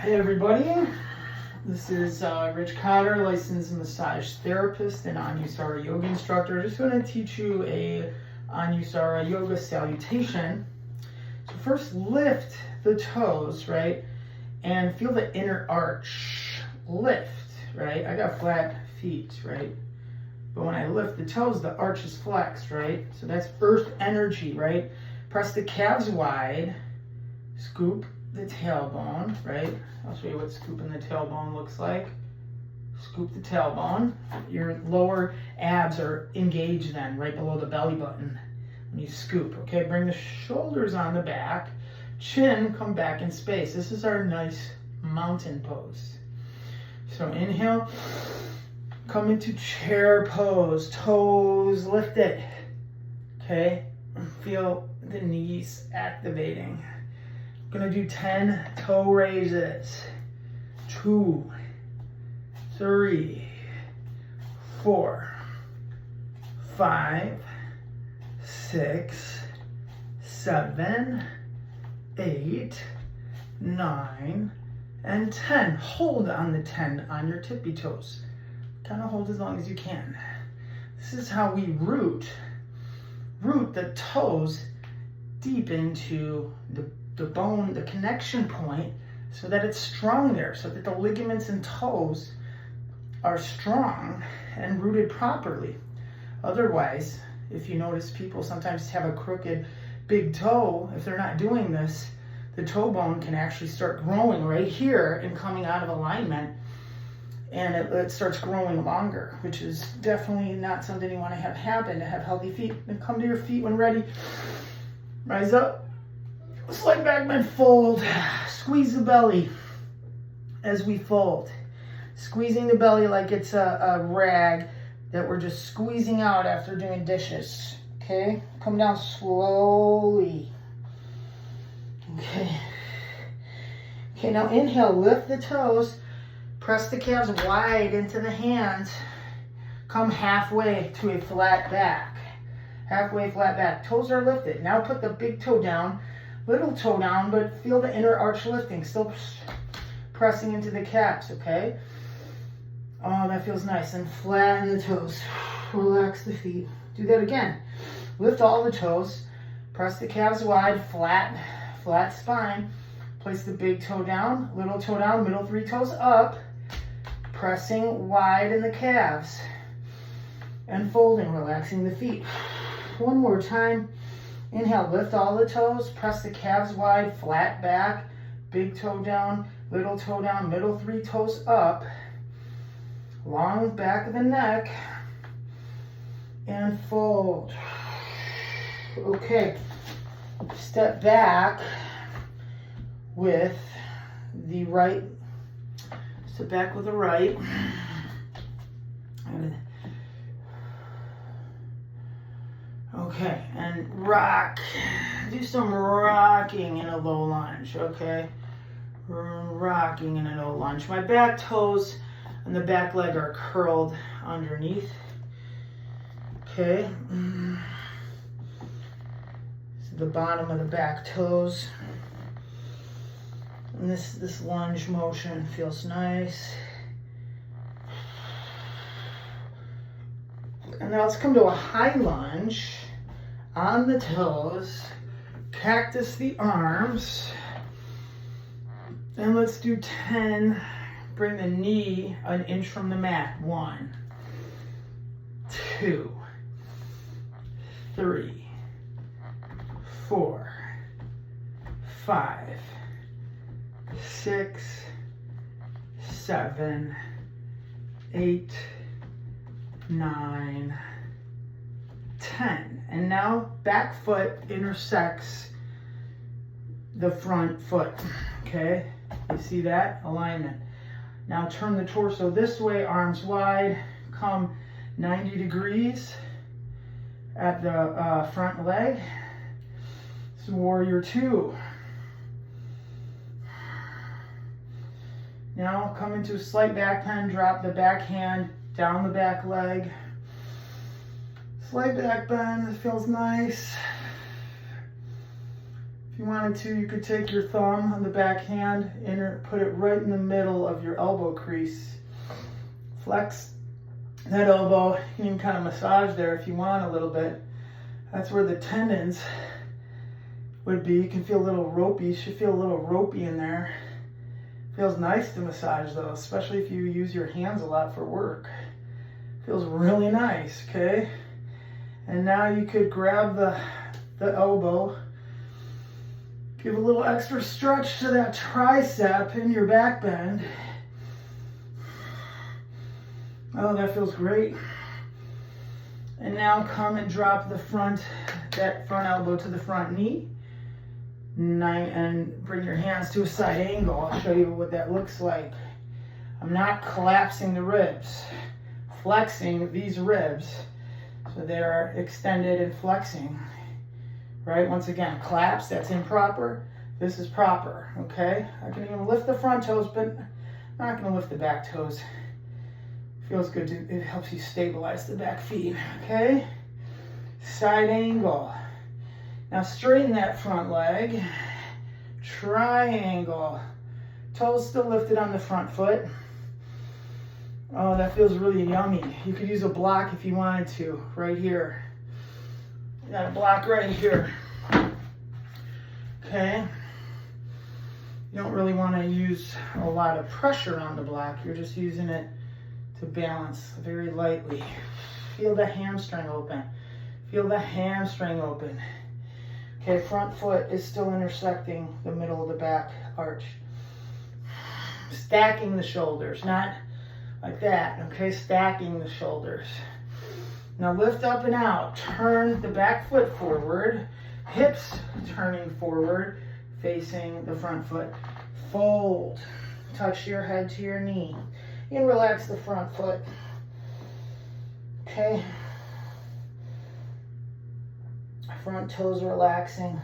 Hey everybody, this is Rich Cotter, licensed massage therapist and anusara yoga instructor. Just going to teach you a anusara yoga salutation. So first lift the toes, right, and feel the inner arch lift, right. I got flat feet, right, but when I lift the toes, the arch is flexed, right. So that's earth energy, right. Press the calves wide, scoop the tailbone, right? I'll show you what scooping the tailbone looks like. Scoop the tailbone. Your lower abs are engaged then, right below the belly button when you scoop, okay? Bring the shoulders on the back. Chin, come back in space. This is our nice mountain pose. So inhale, come into chair pose. Toes lifted, okay? Feel the knees activating. Gonna do 10 toe raises. 2, 3, 4, 5, 6, 7, 8, 9, and 10. Hold on the 10 on your tippy toes. Kind of hold as long as you can. This is how we root the toes deep into the bone, the connection point, so that it's strong there, so that the ligaments and toes are strong and rooted properly. Otherwise, if you notice, people sometimes have a crooked big toe. If they're not doing this, the toe bone can actually start growing right here and coming out of alignment, and it starts growing longer, which is definitely not something you want to have happen. To have healthy feet, then come to your feet when ready. Rise up. Slight back bend, fold. Squeeze the belly as we fold. Squeezing the belly like it's a rag that we're just squeezing out after doing dishes. Okay? Come down slowly. Okay. Okay, now inhale, lift the toes. Press the calves wide into the hands. Come halfway to a flat back. Halfway flat back. Toes are lifted. Now put the big toe down. Little toe down, but feel the inner arch lifting. Still pressing into the calves, okay? Oh, that feels nice. And flatten the toes. Relax the feet. Do that again. Lift all the toes. Press the calves wide, flat spine. Place the big toe down, little toe down, middle 3 toes up. Pressing wide in the calves. And folding, relaxing the feet. One more time. Inhale, lift all the toes, press the calves wide, flat back, big toe down, middle 3 toes up, long back of the neck, and fold. Okay, step back with the right, Okay, and rock. Do some rocking in a low lunge, okay? Rocking in a low lunge. My back toes and the back leg are curled underneath. Okay. So the bottom of the back toes. And this lunge motion feels nice. And now let's come to a high lunge on the toes, cactus the arms, and let's do 10. Bring the knee an inch from the mat. 1, 2, 3, 4, 5, 6, 7, 8, 9, 10. And now back foot intersects the front foot. Okay? You see that? Alignment. Now turn the torso this way, arms wide. Come 90 degrees at the front leg. This is warrior 2. Now come into a slight back bend, drop the back hand down the back leg. Slight back bend, it feels nice. you wanted to, you could take your thumb on the back hand and put it right in the middle of your elbow crease. Flex that elbow. You can kind of massage there if you want a little bit. That's where the tendons would be. You can feel a little ropey. You should feel a little ropey in there. Feels nice to massage though, especially if you use your hands a lot for work. Feels really nice, okay? And now you could grab the elbow, give a little extra stretch to that tricep in your back bend. Oh, that feels great. And now come and drop that front elbow to the front knee. And bring your hands to a side angle. I'll show you what that looks like. I'm not collapsing the ribs, flexing these ribs so they are extended and flexing. Right? Once again, collapse, that's improper. This is proper, okay? I can even lift the front toes, but I'm not going to lift the back toes. Feels good. It helps you stabilize the back feet, okay? Side angle. Now straighten that front leg. Triangle. Toes still lifted on the front foot. Oh, that feels really yummy. You could use a block if you wanted to, right here. You got a block right here. Okay. You don't really want to use a lot of pressure on the block. You're just using it to balance very lightly. Feel the hamstring open. Feel the hamstring open. Okay, front foot is still intersecting the middle of the back arch. Stacking the shoulders, not like that, okay? Stacking the shoulders. Now lift up and out. Turn the back foot forward. Hips turning forward, facing the front foot. Fold. Touch your head to your knee. And relax the front foot. Okay. Front toes relaxing.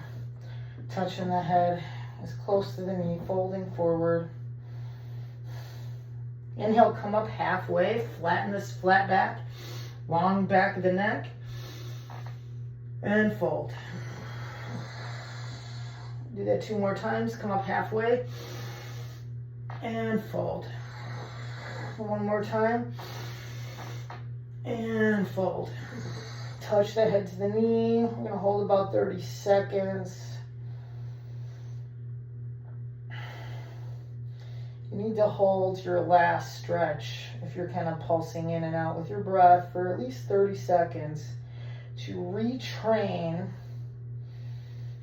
Touching the head as close to the knee. Folding forward. Inhale, come up halfway. Flatten this flat back. Long back of the neck. And fold. Do that 2 more times. Come up halfway. And fold. 1 more time. And fold. Touch the head to the knee. I'm going to hold about 30 seconds. You need to hold your last stretch if you're kind of pulsing in and out with your breath for at least 30 seconds to retrain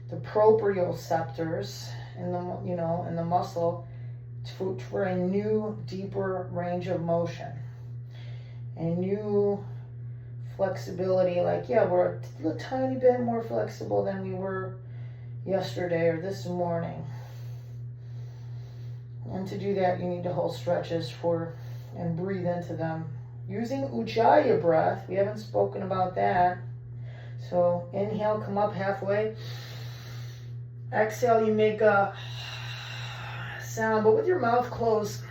the proprioceptors in the muscle for a new, deeper range of motion. A new flexibility, like, yeah, we're a tiny bit more flexible than we were yesterday or this morning. And to do that, you need to hold stretches and breathe into them. Using Ujjayi breath, we haven't spoken about that. So inhale, come up halfway. Exhale, you make a sound, but with your mouth closed.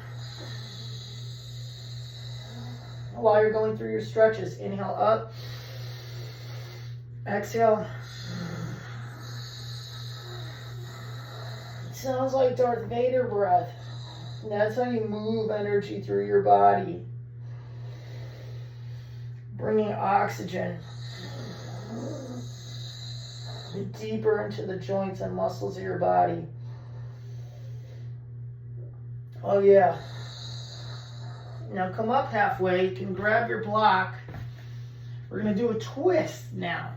While you're going through your stretches, inhale up. Exhale. It sounds like Darth Vader breath. That's how you move energy through your body. Bringing oxygen deeper into the joints and muscles of your body. Oh yeah. Now come up halfway. You can grab your block. We're going to do a twist now.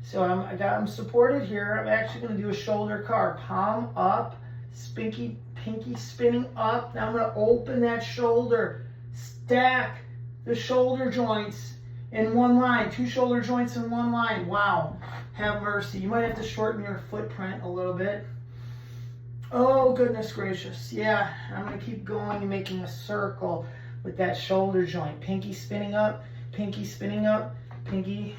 So I'm supported here. I'm actually going to do a shoulder carve. Palm up, pinky spinning up. Now I'm going to open that shoulder. Stack the shoulder joints in one line. 2 shoulder joints in one line. Wow. Have mercy. You might have to shorten your footprint a little bit. Oh, goodness gracious. Yeah, I'm going to keep going and making a circle with that shoulder joint. Pinky spinning up, pinky spinning up, pinky.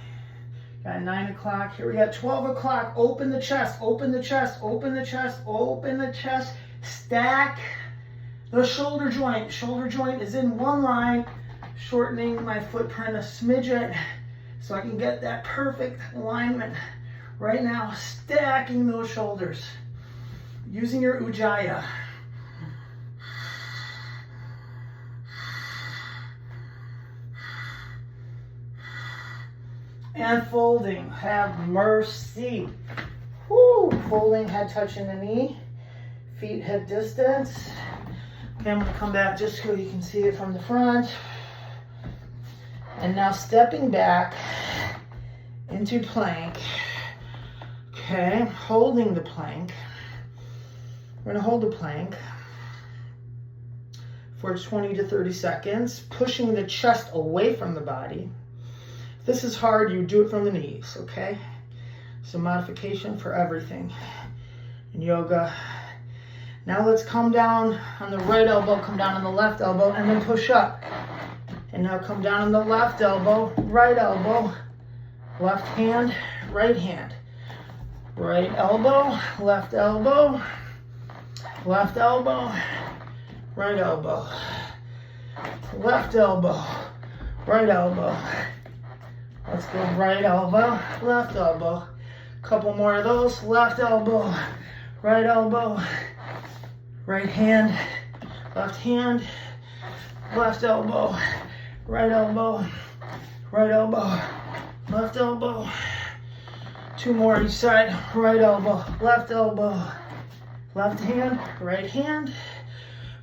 Got 9 o'clock. Here we got 12 o'clock. Open the chest, open the chest, open the chest, open the chest. Stack the shoulder joint. Shoulder joint is in one line. Shortening my footprint a smidget so I can get that perfect alignment Right now, stacking those shoulders, using your ujjayi. And folding, have mercy. Woo, folding, head touching the knee, feet hip distance. Okay, I'm gonna come back just so you can see it from the front. And now stepping back into plank. Okay, holding the plank. We're gonna hold the plank for 20 to 30 seconds, pushing the chest away from the body. If this is hard, you do it from the knees, okay? So modification for everything in yoga. Now let's come down on the right elbow, come down on the left elbow, and then push up. And now come down on the left elbow, left hand, right hand. Right elbow, left elbow, left elbow, right elbow, left elbow, right elbow. Let's go right elbow, left elbow. Couple more of those, left elbow, right elbow, right hand, left elbow, right elbow, right elbow, left elbow. Two more each side, right elbow, left hand, right hand.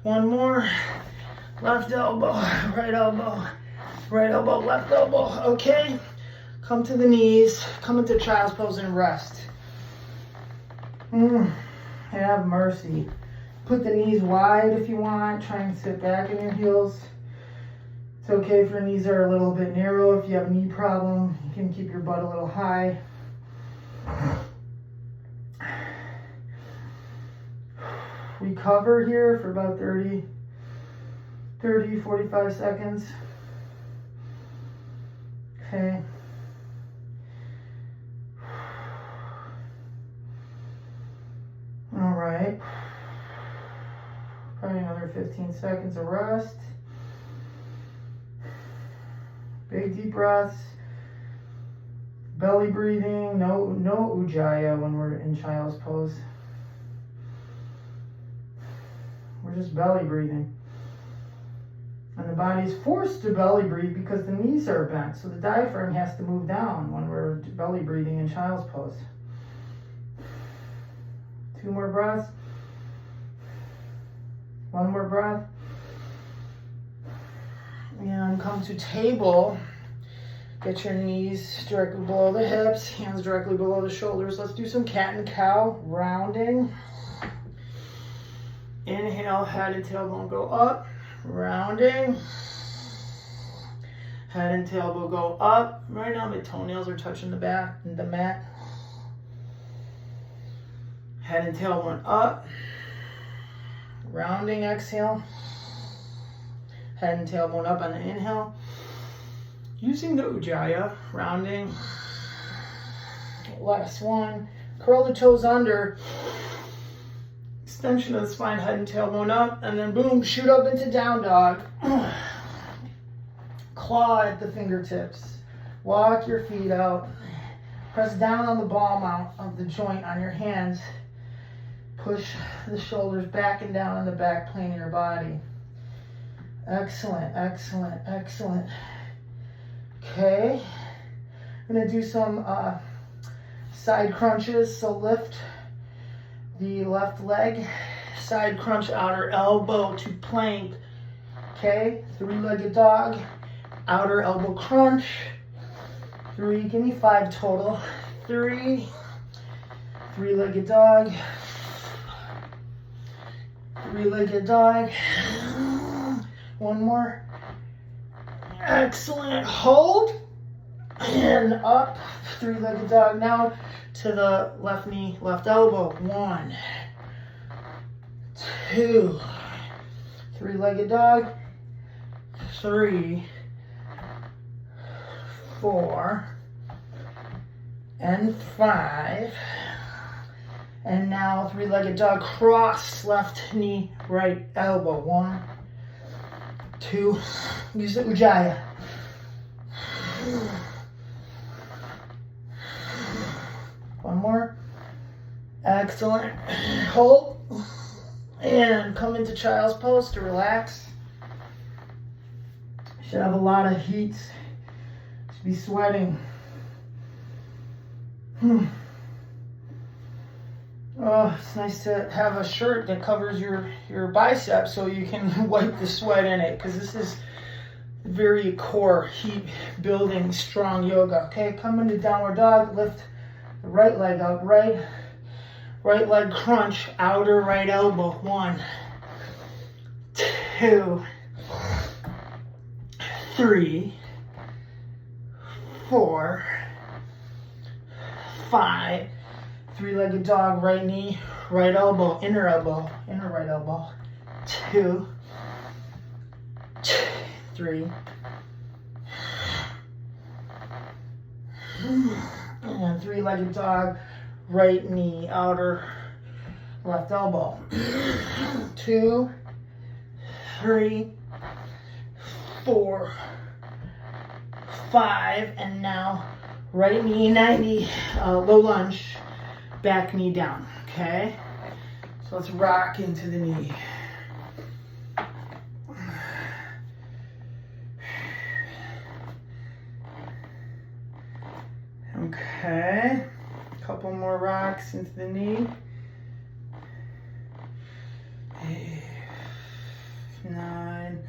One more, left elbow, right elbow, left elbow. Okay, come to the knees, come into child's pose and rest. Have mercy. Put the knees wide if you want. Try and sit back in your heels. It's okay if your knees are a little bit narrow. If you have a knee problem, you can keep your butt a little high. Recover here for about 45 seconds. Okay. All right. Probably another 15 seconds of rest. Big deep breaths. Belly breathing. No ujjayi when we're in child's pose. We're just belly breathing. And the body's forced to belly breathe because the knees are bent. So the diaphragm has to move down when we're belly breathing in child's pose. 2 more breaths. 1 more breath. And come to table. Get your knees directly below the hips, hands directly below the shoulders. Let's do some cat and cow, rounding. Inhale, head and tailbone go up, rounding. Head and tailbone go up. Right now my toenails are touching the mat. Head and tailbone up. Rounding, exhale. Head and tailbone up on the inhale. Using the ujjayi, rounding. Last one. Curl the toes under. Extension of the spine, head and tailbone up, and then boom, shoot up into down dog. Claw at the fingertips. Walk your feet out. Press down on the ball mount of the joint on your hands. Push the shoulders back and down on the back plane of your body. Excellent, excellent, excellent. Okay, I'm gonna do some side crunches. So lift the left leg, side crunch, outer elbow to plank. Okay, 3-legged dog, outer elbow crunch. 3, give me 5 total. 3, 3-legged dog, 3-legged dog. 1 more. Excellent. Hold and up. 3-legged dog. Now to the left knee, left elbow. 1, 2, 3-legged dog. 3, 4, and 5. And now 3-legged dog. Cross left knee, right elbow. 1, 2, use the ujjayi. 1 One more. Excellent. Hold. And come into child's pose to relax. Should have a lot of heat. Should be sweating. Oh, it's nice to have a shirt that covers your biceps so you can wipe the sweat in it, because this is very core, heat building, strong yoga. Okay, come into downward dog, lift the right leg up, right leg crunch, outer right elbow. 1, 2, 3, 4, 5. Three-legged dog, right knee, right elbow, inner right elbow. 2, 3. And three-legged dog, right knee, outer left elbow. 2, 3, 4, 5, and now right knee 90, low lunge, back knee down. Okay, so let's rock into the knee. Okay, a couple more rocks into the knee. 8, 9,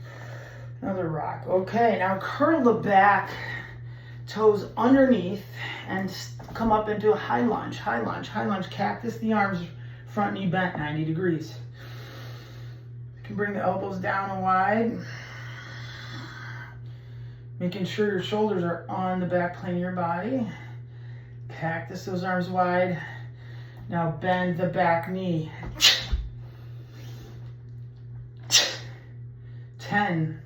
another rock. Okay, now curl the back toes underneath and come up into a high lunge, cactus the arms, front knee bent 90 degrees. You can bring the elbows down and wide, making sure your shoulders are on the back plane of your body. Cactus those arms wide. Now bend the back knee. 10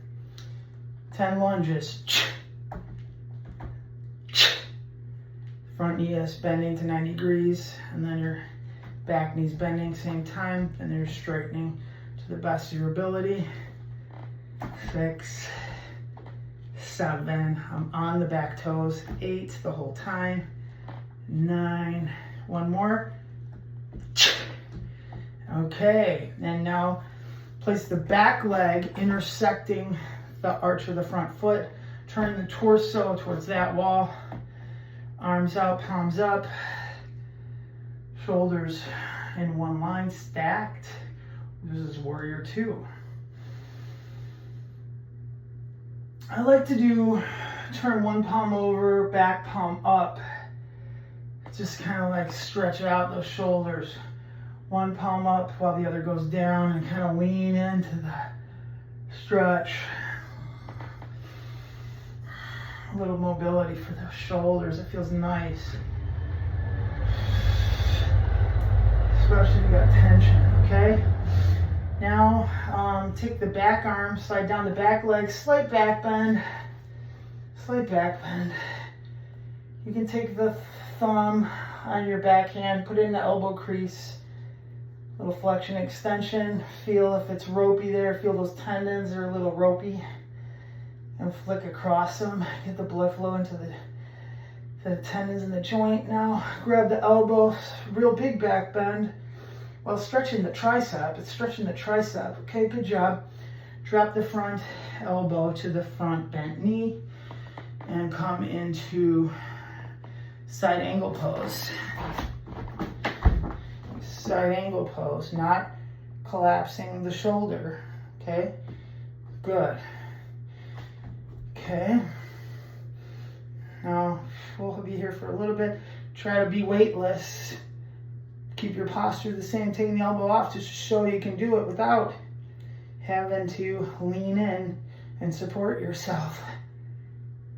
lunges. Front knee is bending to 90 degrees, and then your back knee's bending same time, and then you're straightening to the best of your ability. 6, 7, I'm on the back toes. 8 the whole time. 9, one more. Okay, and now place the back leg intersecting the arch of the front foot, turning the torso towards that wall. Arms out, palms up, shoulders in one line, stacked. This is warrior 2. I like to turn one palm over, back palm up. Just kind of like stretch out those shoulders. One palm up while the other goes down, and kind of lean into the stretch. A little mobility for those shoulders. It feels nice. Especially if you got tension, okay? Now, take the back arm, slide down the back leg, slight back bend. You can take the thumb on your back hand, put it in the elbow crease. Little flexion, extension. Feel if it's ropey there. Feel those tendons are a little ropey. And flick across them. Get the blood flow into the tendons in the joint. Now, grab the elbow. Real big back bend. While stretching the tricep. It's stretching the tricep. Okay, good job. Drop the front elbow to the front bent knee. And come into side angle pose. Side angle pose, not collapsing the shoulder. Okay, good. Okay, now we'll be here for a little bit. Try to be weightless. Keep your posture the same, taking the elbow off just to show you can do it without having to lean in and support yourself.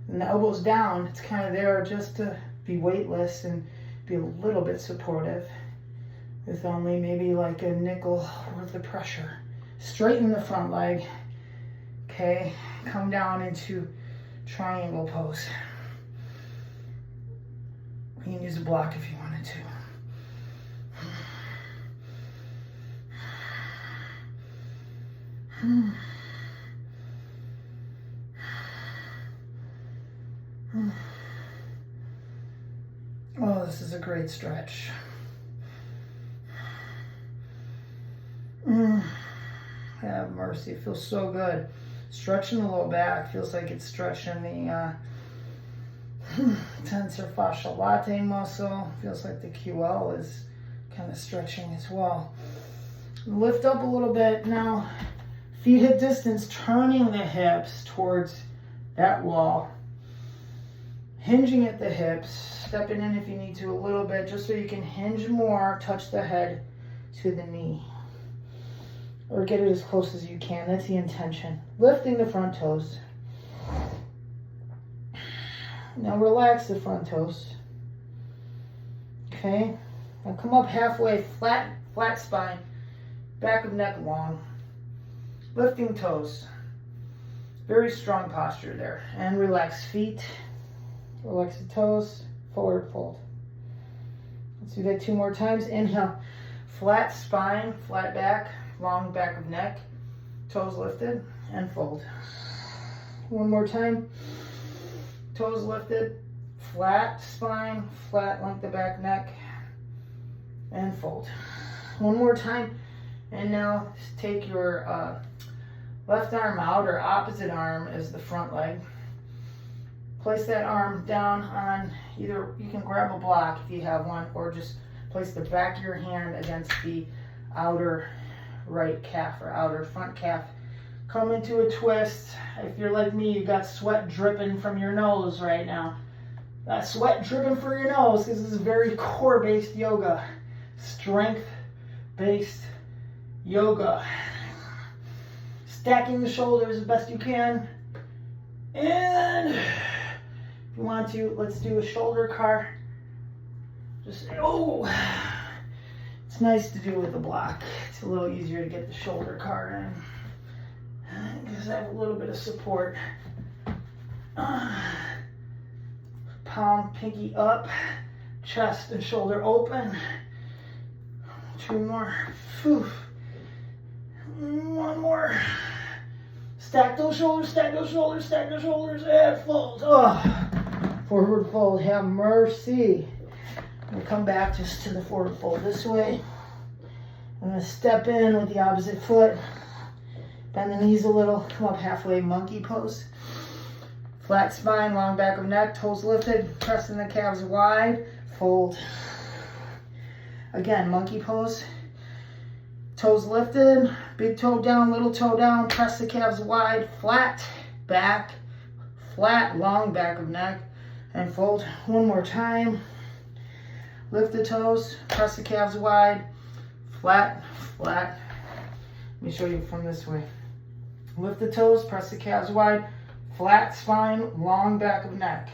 And the elbow's down, it's kind of there just to be weightless and be a little bit supportive. With only maybe like a nickel worth of pressure. Straighten the front leg. Okay, come down into triangle pose. You can use a block if you wanted to. Oh, this is a great stretch. Have mercy, it feels so good. Stretching the low back feels like it's stretching the tensor fasciae latae muscle. Feels like the QL is kind of stretching as well. Lift up a little bit now. Feet hip distance, turning the hips towards that wall. Hinging at the hips, stepping in if you need to a little bit, just so you can hinge more, touch the head to the knee. Or get it as close as you can, that's the intention. Lifting the front toes. Now relax the front toes. Okay, now come up halfway, flat spine, back of neck long. Lifting toes. Very strong posture there. And relax feet. Relax the toes, forward fold. Let's do that 2 more times. Inhale, flat spine, flat back, long back of neck, toes lifted, and fold. 1 more time. Toes lifted, flat spine, flat length of back neck, and fold. 1 more time. And now take your left arm out, or opposite arm as the front leg. Place that arm down on either, you can grab a block if you have one, or just place the back of your hand against the outer right calf or outer front calf. Come into a twist. If you're like me, you got sweat dripping from your nose right now. That sweat dripping from your nose because this is very core-based yoga, strength-based yoga. Stacking the shoulders as best you can. And if you want to, let's do a shoulder car. Just, oh, it's nice to do with a block. It's a little easier to get the shoulder car in. Because I have a little bit of support. Palm, pinky up, chest and shoulder open. 2 more. Whew. 1 more. Stack those shoulders, stack those shoulders, stack those shoulders, and fold. Oh, forward fold, have mercy. I'm gonna come back just to the forward fold this way. I'm gonna step in with the opposite foot. Bend the knees a little, come up halfway, monkey pose. Flat spine, long back of neck, toes lifted, pressing the calves wide, fold. Again, monkey pose. Toes lifted, big toe down, little toe down, press the calves wide, flat back, flat, long back of neck, and fold. 1 more time. Lift the toes, press the calves wide, flat, flat. Let me show you from this way. Lift the toes, press the calves wide, flat spine, long back of neck.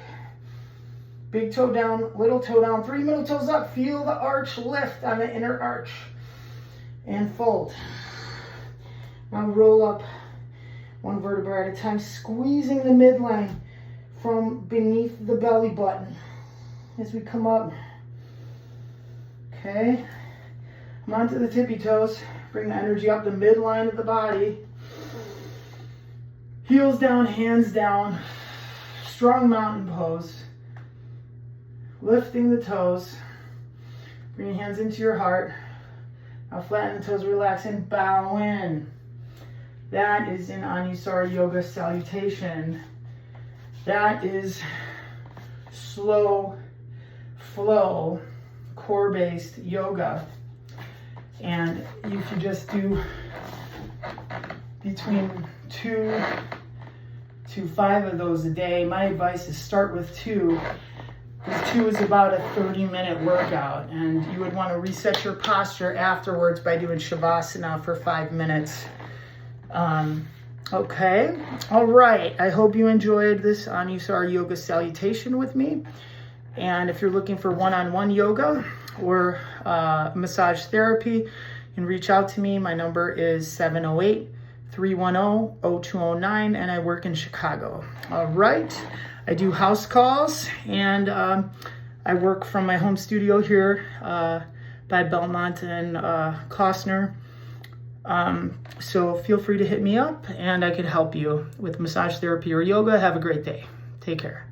Big toe down, little toe down, 3 middle toes up. Feel the arch lift on the inner arch. And fold. Now roll up 1 vertebra at a time, squeezing the midline from beneath the belly button as we come up. Okay, come onto the tippy toes. Bring the energy up the midline of the body. Heels down, hands down. Strong mountain pose. Lifting the toes. Bring your hands into your heart. Now flatten the toes, relax, and bow in. That is an Anusara Yoga salutation. That is slow flow, core-based yoga. And you can just do between 2 to 5 of those a day. My advice is start with 2. Because 2 is about a 30-minute workout, and you would want to reset your posture afterwards by doing Shavasana for 5 minutes. Okay, all right. I hope you enjoyed this Anusara Yoga salutation with me. And if you're looking for one-on-one yoga or massage therapy, you can reach out to me. My number is 708-310-0209, and I work in Chicago. All right. I do house calls, and I work from my home studio here by Belmont and Costner. So feel free to hit me up, and I could help you with massage therapy or yoga. Have a great day. Take care.